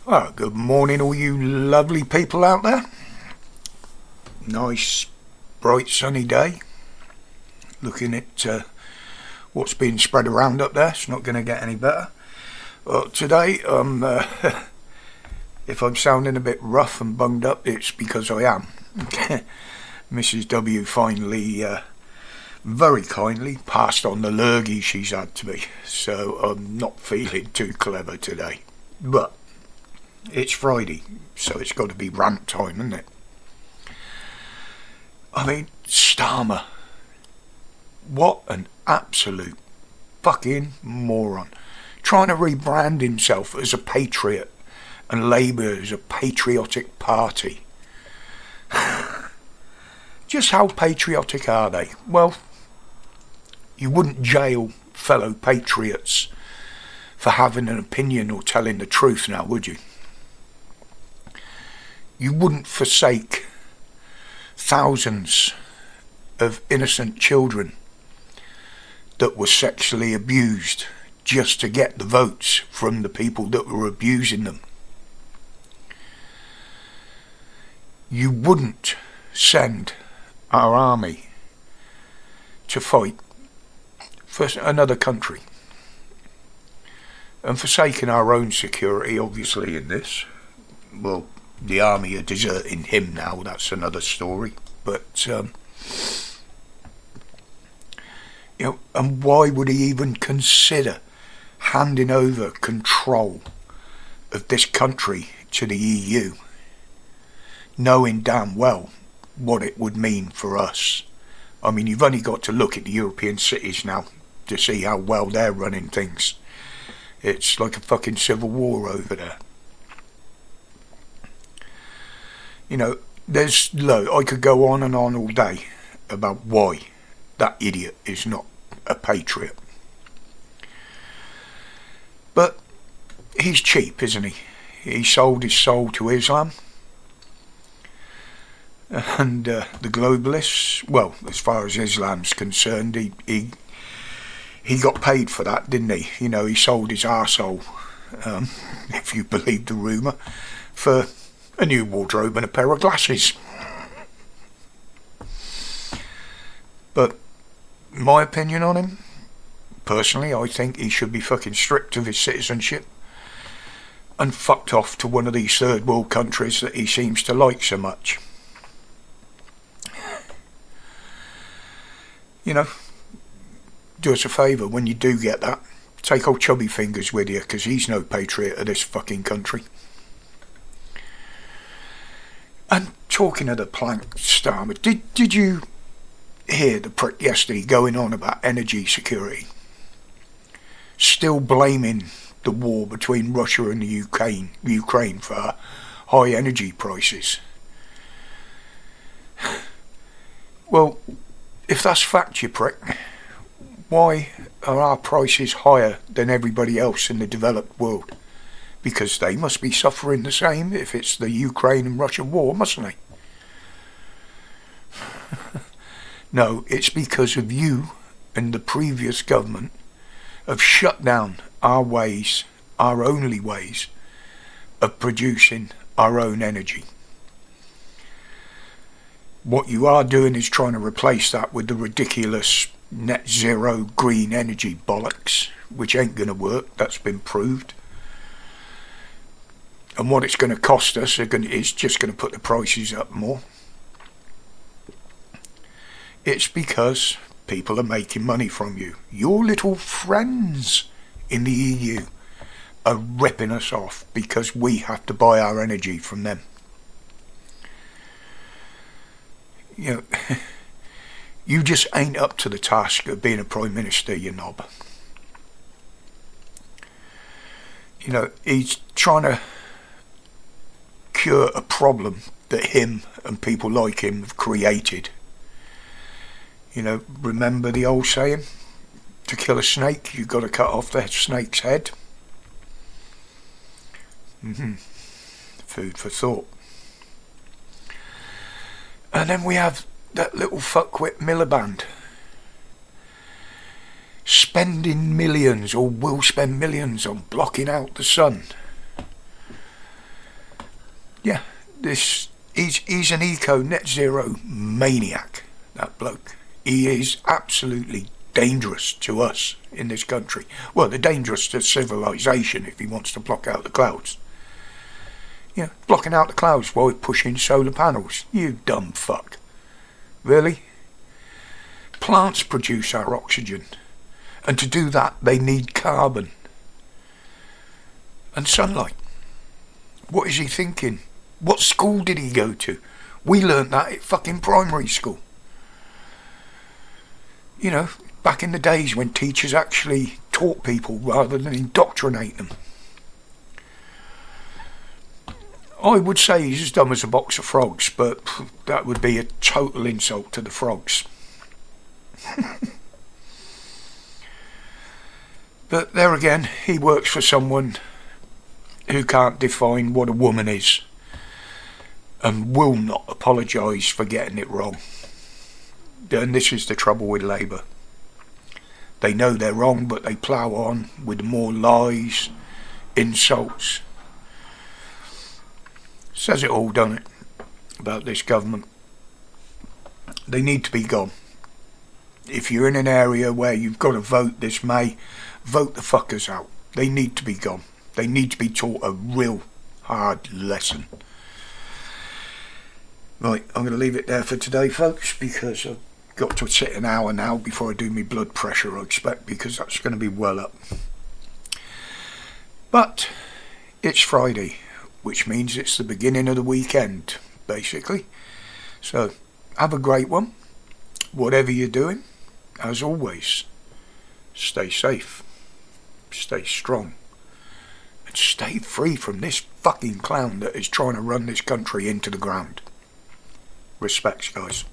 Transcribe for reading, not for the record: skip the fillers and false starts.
Well, good morning all you lovely people out there. Nice, bright sunny day. Looking at what's being spread around up there. It's not going to get any better. Well, today, if I'm sounding a bit rough and bunged up, it's because I am. Mrs. W finally, very kindly, passed on the lurgy she's had to me. So I'm not feeling too clever today. But it's Friday, so it's got to be rant time, isn't it? I mean, Starmer. What an absolute fucking moron. Trying to rebrand himself as a patriot and Labour as a patriotic party. Just how patriotic are they? Well, you wouldn't jail fellow patriots for having an opinion or telling the truth now, would you? You wouldn't forsake thousands of innocent children that were sexually abused just to get the votes from the people that were abusing them. You wouldn't send our army to fight for another country and forsaking our own security, obviously, in this. Well, the army are deserting him now, that's another story. But, and why would he even consider handing over control of this country to the EU, knowing damn well what it would mean for us? I mean, you've only got to look at the European cities now to see how well they're running things. It's like a fucking civil war over there. You know, I could go on and on all day about why that idiot is not a patriot. But he's cheap, isn't he? He sold his soul to Islam. And the globalists, well, as far as Islam's concerned, he got paid for that, didn't he? You know, he sold his arsehole, if you believe the rumour, for a new wardrobe and a pair of glasses. But my opinion on him, personally, I think he should be fucking stripped of his citizenship and fucked off to one of these third world countries that he seems to like so much. You know, do us a favour when you do get that. Take old Chubby Fingers with you, because he's no patriot of this fucking country. And talking of the plank, Starmer, did you hear the prick yesterday going on about energy security? Still blaming the war between Russia and the Ukraine for high energy prices. Well, if that's fact, you prick, why are our prices higher than everybody else in the developed world? Because they must be suffering the same if it's the Ukraine and Russia war, mustn't they? No, it's because of you and the previous government have shut down our ways, our only ways, of producing our own energy. What you are doing is trying to replace that with the ridiculous net zero green energy bollocks, which ain't going to work, that's been proved. And what it's going to cost us is just going to put the prices up more. It's because people are making money from you. Your little friends in the EU are ripping us off because we have to buy our energy from them. You know, you just ain't up to the task of being a Prime Minister, you knob. You know, he's trying to cure a problem that him and people like him have created. You know, remember the old saying, to kill a snake you've got to cut off the snake's head? Food for thought. And then we have that little fuckwit Miliband spending millions, or will spend millions, on blocking out the sun. Yeah, he's an eco net zero maniac, that bloke. He is absolutely dangerous to us in this country. Well, they're dangerous to civilization if he wants to block out the clouds. Yeah, blocking out the clouds while pushing solar panels. You dumb fuck. Really? Plants produce our oxygen, and to do that they need carbon and sunlight. What is he thinking? What school did he go to? We learnt that at fucking primary school. You know, back in the days when teachers actually taught people rather than indoctrinate them. I would say he's as dumb as a box of frogs, but that would be a total insult to the frogs. But there again, he works for someone who can't define what a woman is and will not apologise for getting it wrong. And this is the trouble with Labour. They know they're wrong, but they plough on with more lies, insults. Says it all, doesn't it, about this government. They need to be gone. If you're in an area where you've got to vote this May, vote the fuckers out. They need to be gone. They need to be taught a real hard lesson. Right, I'm going to leave it there for today, folks, because I've got to sit an hour now before I do my blood pressure, I expect, because that's going to be well up. But it's Friday, which means it's the beginning of the weekend, basically. So, have a great one. Whatever you're doing, as always, stay safe, stay strong, and stay free from this fucking clown that is trying to run this country into the ground. Respects, guys.